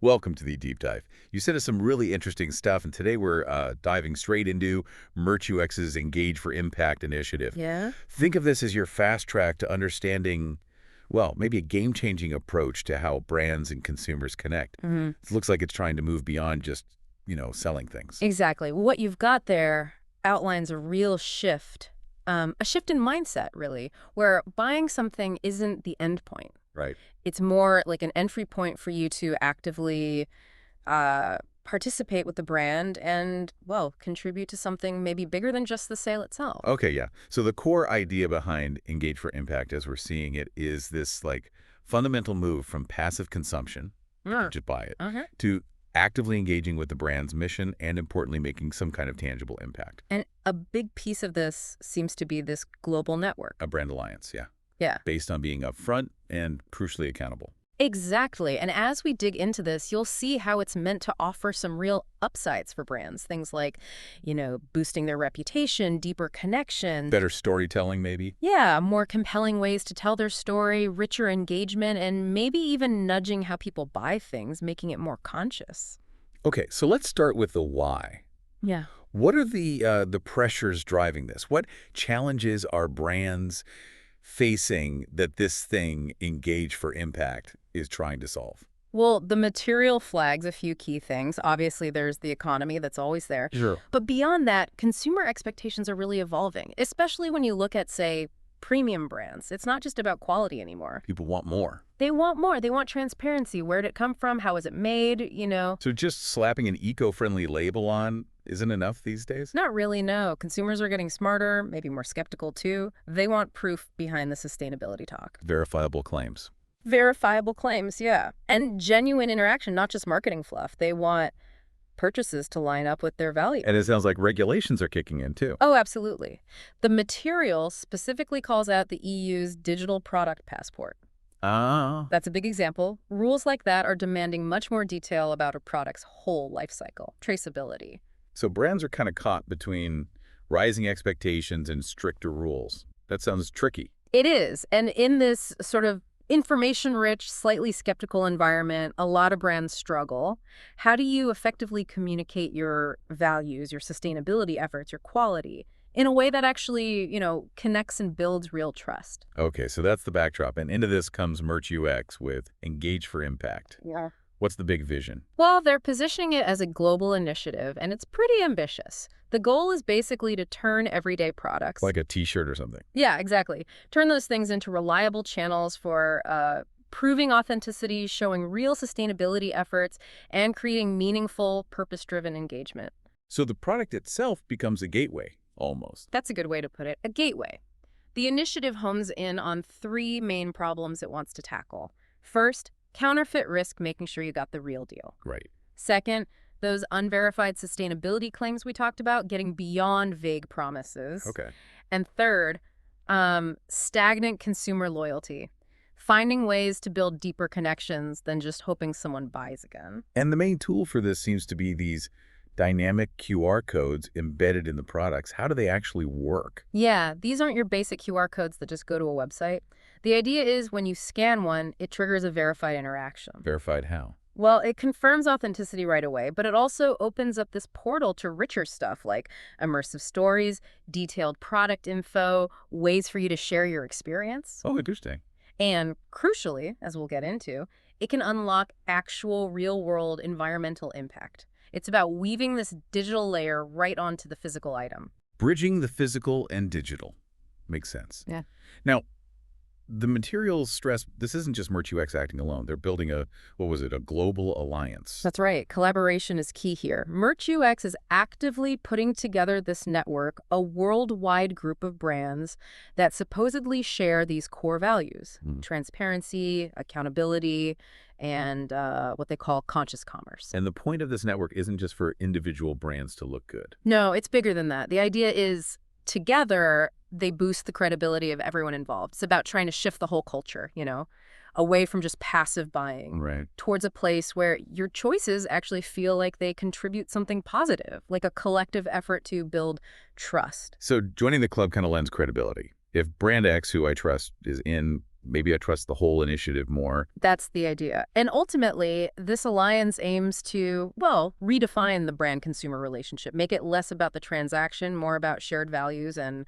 Welcome to the deep dive. You sent us some really interesting stuff, and today we're diving straight into MerchUX's Engage for Impact initiative. Yeah. Think of this as your fast track to understanding, well, maybe a game-changing approach to how brands and consumers connect. hmm It looks like it's trying to move beyond just, selling things. Exactly. What you've got there outlines a real shift, a shift in mindset, really, where buying something isn't the end point. Right. It's more like an entry point for you to actively participate with the brand and, well, contribute to something maybe bigger than just the sale itself. Okay, yeah. So the core idea behind Engage for Impact, as we're seeing it, is this, fundamental move from passive consumption, Yeah. just buy it, Okay. to actively engaging with the brand's mission and, importantly, making some kind of tangible impact. And a big piece of this seems to be this global network. A brand alliance, yeah, Yeah. based on being upfront and crucially accountable. Exactly. And as we dig into this, you'll see how it's meant to offer some real upsides for brands. Things like, boosting their reputation, deeper connections. Better storytelling, maybe? Yeah, more compelling ways to tell their story, richer engagement, and maybe even nudging how people buy things, making it more conscious. Okay, so let's start with the why. Yeah. What are the pressures driving this? What challenges are brands facing that this thing, Engage for Impact, is trying to solve? Well, the material flags a few key things. Obviously, there's the economy that's always there. Sure. But beyond that, consumer expectations are really evolving, especially when you look at, say, premium brands. It's not just about quality anymore. People want more. They want more. They want transparency. Where did it come from? How was it made? So just slapping an eco-friendly label on isn't enough these days? Not really, no. Consumers are getting smarter, maybe more skeptical too. They want proof behind the sustainability talk. Verifiable claims. Verifiable claims, yeah. And genuine interaction, not just marketing fluff. They want purchases to line up with their value. And it sounds like regulations are kicking in, too. Oh, absolutely. The material specifically calls out the EU's digital product passport. Ah. That's a big example. Rules like that are demanding much more detail about a product's whole life cycle, traceability. So brands are kind of caught between rising expectations and stricter rules. That sounds tricky. It is. And in this sort of information-rich, slightly skeptical environment, a lot of brands struggle. How do you effectively communicate your values, your sustainability efforts, your quality in a way that actually, connects and builds real trust? Okay, so that's the backdrop. And into this comes MerchUX with Engage for Impact. Yeah. What's the big vision? Well, they're positioning it as a global initiative, and it's pretty ambitious. The goal is basically to turn everyday products. Like a T-shirt or something. Yeah, exactly. Turn those things into reliable channels for proving authenticity, showing real sustainability efforts, and creating meaningful, purpose-driven engagement. So the product itself becomes a gateway, almost. That's a good way to put it, a gateway. The initiative hones in on three main problems it wants to tackle. First, counterfeit risk, making sure you got the real deal. Right. Second, those unverified sustainability claims we talked about, getting beyond vague promises. Okay. And third, stagnant consumer loyalty, finding ways to build deeper connections than just hoping someone buys again. And the main tool for this seems to be these dynamic QR codes embedded in the products. How do they actually work? Yeah, these aren't your basic QR codes that just go to a website. The idea is when you scan one, it triggers a verified interaction. Verified how? Well, it confirms authenticity right away, but it also opens up this portal to richer stuff like immersive stories, detailed product info, ways for you to share your experience. Oh, interesting. And crucially, as we'll get into, it can unlock actual real-world environmental impact. It's about weaving this digital layer right onto the physical item. Bridging the physical and digital. Makes sense. Yeah. Now, the materials stress, this isn't just MerchUX acting alone. They're building a global alliance. That's right. Collaboration is key here. MerchUX is actively putting together this network, a worldwide group of brands that supposedly share these core values: transparency, accountability, and what they call conscious commerce. And the point of this network isn't just for individual brands to look good. No, it's bigger than that. The idea is together, they boost the credibility of everyone involved. It's about trying to shift the whole culture, away from just passive buying Right. towards a place where your choices actually feel like they contribute something positive, like a collective effort to build trust. So joining the club kind of lends credibility. If brand X, who I trust, is in maybe I trust the whole initiative more. That's the idea. And ultimately, this alliance aims to, well, redefine the brand-consumer relationship, make it less about the transaction, more about shared values and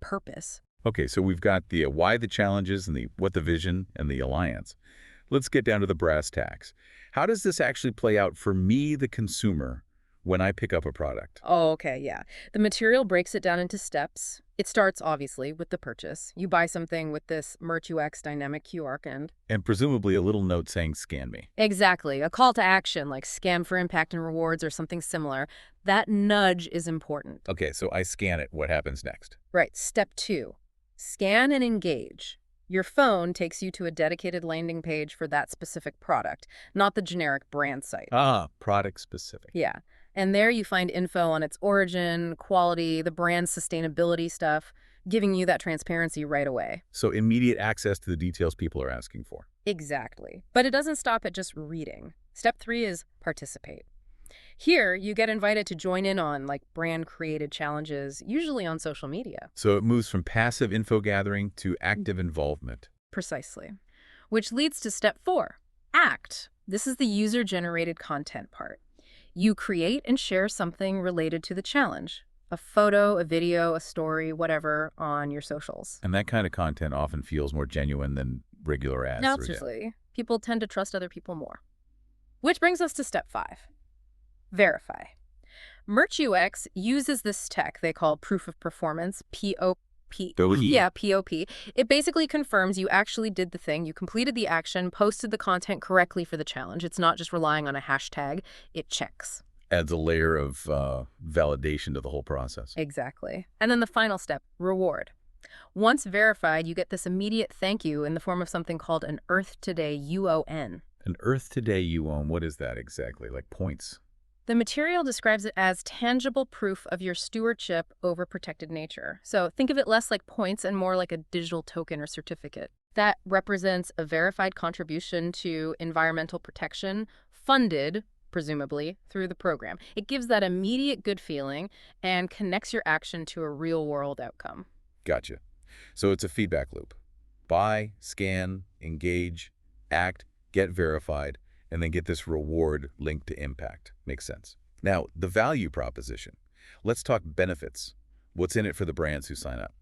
purpose. Okay, so we've got the why the challenges and the what the vision and the alliance. Let's get down to the brass tacks. How does this actually play out for me, the consumer, when I pick up a product? Oh, okay, yeah. The material breaks it down into steps. It starts, obviously, with the purchase. You buy something with this MerchUX dynamic QR code. And presumably a little note saying scan me. Exactly. A call to action, like scan for impact and rewards or something similar. That nudge is important. Okay, so I scan it. What happens next? Right. Step 2. Scan and engage. Your phone takes you to a dedicated landing page for that specific product, not the generic brand site. Ah, product specific. Yeah. And there you find info on its origin, quality, the brand's sustainability stuff, giving you that transparency right away. So immediate access to the details people are asking for. Exactly. But it doesn't stop at just reading. Step 3 is participate. Here, you get invited to join in on brand-created challenges, usually on social media. So it moves from passive info gathering to active involvement. Precisely. Which leads to step 4, act. This is the user-generated content part. You create and share something related to the challenge. A photo, a video, a story, whatever, on your socials. And that kind of content often feels more genuine than regular ads. Absolutely. People tend to trust other people more. Which brings us to step 5. Verify. MerchUX uses this tech they call proof of performance, POP. Yeah, POP. It basically confirms you actually did the thing, you completed the action, posted the content correctly for the challenge. It's not just relying on a hashtag. It checks. Adds a layer of validation to the whole process. Exactly. And then the final step, reward. Once verified, you get this immediate thank you in the form of something called an Earth Today UON. An Earth Today UON, what is that exactly? Like points? The material describes it as tangible proof of your stewardship over protected nature. So think of it less like points and more like a digital token or certificate. That represents a verified contribution to environmental protection, funded, presumably, through the program. It gives that immediate good feeling and connects your action to a real-world outcome. Gotcha. So it's a feedback loop. Buy, scan, engage, act, get verified, and then get this reward linked to impact. Makes sense. Now, the value proposition. Let's talk benefits. What's in it for the brands who sign up?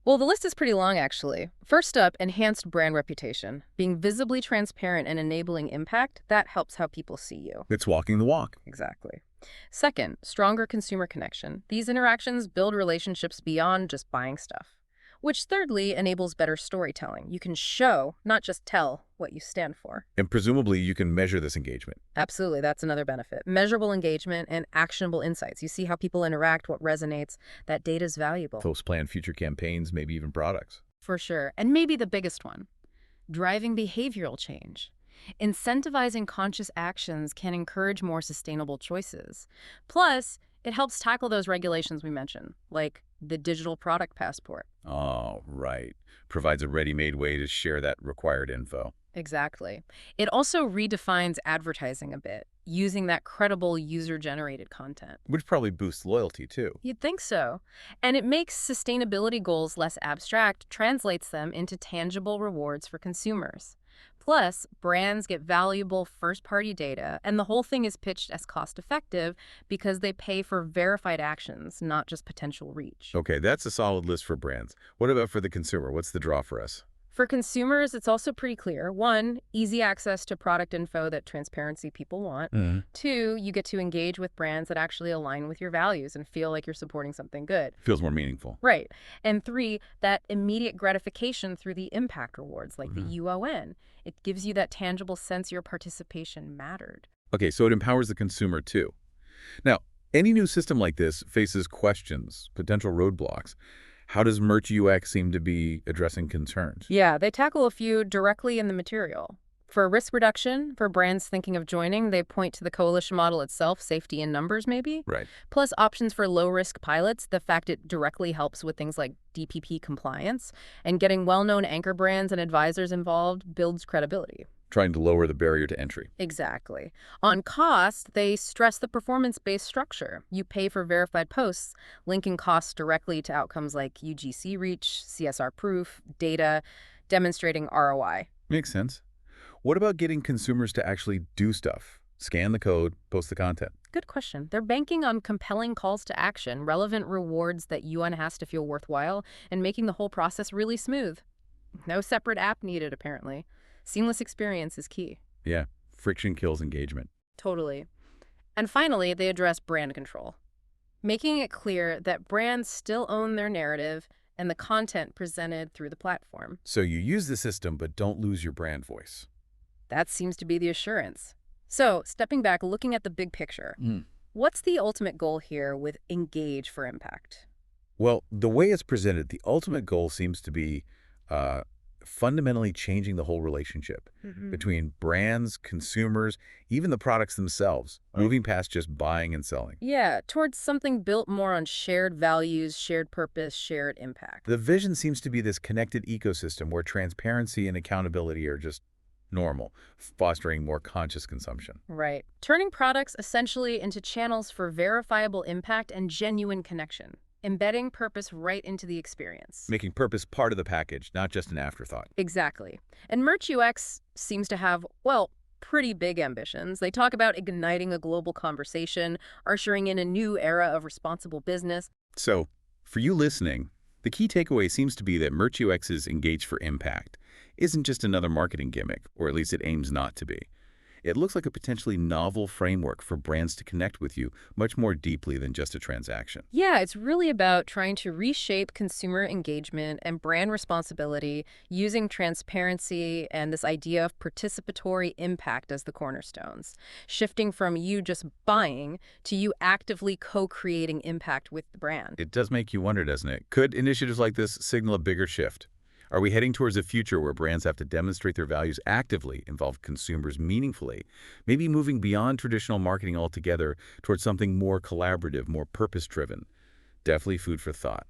Well, the list is pretty long, actually. First up, enhanced brand reputation. Being visibly transparent and enabling impact, that helps how people see you. It's walking the walk. Exactly. Second, stronger consumer connection. These interactions build relationships beyond just buying stuff. Which thirdly enables better storytelling. You can show, not just tell, what you stand for. And presumably you can measure this engagement. Absolutely, that's another benefit. Measurable engagement and actionable insights. You see how people interact, what resonates. That data's valuable. Helps plan future campaigns, maybe even products. For sure. And maybe the biggest one, driving behavioral change. Incentivizing conscious actions can encourage more sustainable choices. Plus, it helps tackle those regulations we mentioned, like the digital product passport. Oh, right. Provides a ready-made way to share that required info. Exactly. It also redefines advertising a bit, using that credible user-generated content. Which probably boosts loyalty, too. You'd think so. And it makes sustainability goals less abstract, translates them into tangible rewards for consumers. Plus, brands get valuable first-party data, and the whole thing is pitched as cost-effective because they pay for verified actions, not just potential reach. Okay, that's a solid list for brands. What about for the consumer? What's the draw for us? For consumers, it's also pretty clear. 1, easy access to product info, that transparency people want. 2, you get to engage with brands that actually align with your values and feel like you're supporting something good. Feels more meaningful. Right. And 3, that immediate gratification through the impact rewards, like the UON. It gives you that tangible sense your participation mattered. Okay, so it empowers the consumer, too. Now, any new system like this faces questions, potential roadblocks. How does MerchUX seem to be addressing concerns? Yeah, they tackle a few directly in the material. For risk reduction, for brands thinking of joining, they point to the coalition model itself, safety in numbers maybe. Right. Plus options for low-risk pilots, the fact it directly helps with things like DPP compliance. And getting well-known anchor brands and advisors involved builds credibility. Trying to lower the barrier to entry. Exactly. On cost, they stress the performance-based structure. You pay for verified posts, linking costs directly to outcomes like UGC reach, CSR proof, data. demonstrating ROI. Makes sense. What about getting consumers to actually do stuff? Scan the code, post the content. Good question. They're banking on compelling calls to action, relevant rewards that Yuan has to feel worthwhile, and making the whole process really smooth. No separate app needed, apparently. Seamless experience is key. Yeah, friction kills engagement. Totally. And finally, they address brand control, making it clear that brands still own their narrative and the content presented through the platform. So you use the system, but don't lose your brand voice. That seems to be the assurance. So, stepping back, looking at the big picture, what's the ultimate goal here with Engage for Impact? Well, the way it's presented, the ultimate goal seems to be fundamentally changing the whole relationship between brands, consumers, even the products themselves, moving past just buying and selling. Yeah, towards something built more on shared values, shared purpose, shared impact. The vision seems to be this connected ecosystem where transparency and accountability are just normal, fostering more conscious consumption. Right. Turning products essentially into channels for verifiable impact and genuine connection. Embedding purpose right into the experience. Making purpose part of the package, not just an afterthought. Exactly. And MerchUX seems to have, well, pretty big ambitions. They talk about igniting a global conversation, ushering in a new era of responsible business. So, for you listening, the key takeaway seems to be that MerchUX's Engage for Impact isn't just another marketing gimmick, or at least it aims not to be. It looks like a potentially novel framework for brands to connect with you much more deeply than just a transaction. Yeah, it's really about trying to reshape consumer engagement and brand responsibility using transparency and this idea of participatory impact as the cornerstones, shifting from you just buying to you actively co-creating impact with the brand. It does make you wonder, doesn't it? Could initiatives like this signal a bigger shift? Are we heading towards a future where brands have to demonstrate their values actively, involve consumers meaningfully, maybe moving beyond traditional marketing altogether towards something more collaborative, more purpose-driven? Definitely food for thought.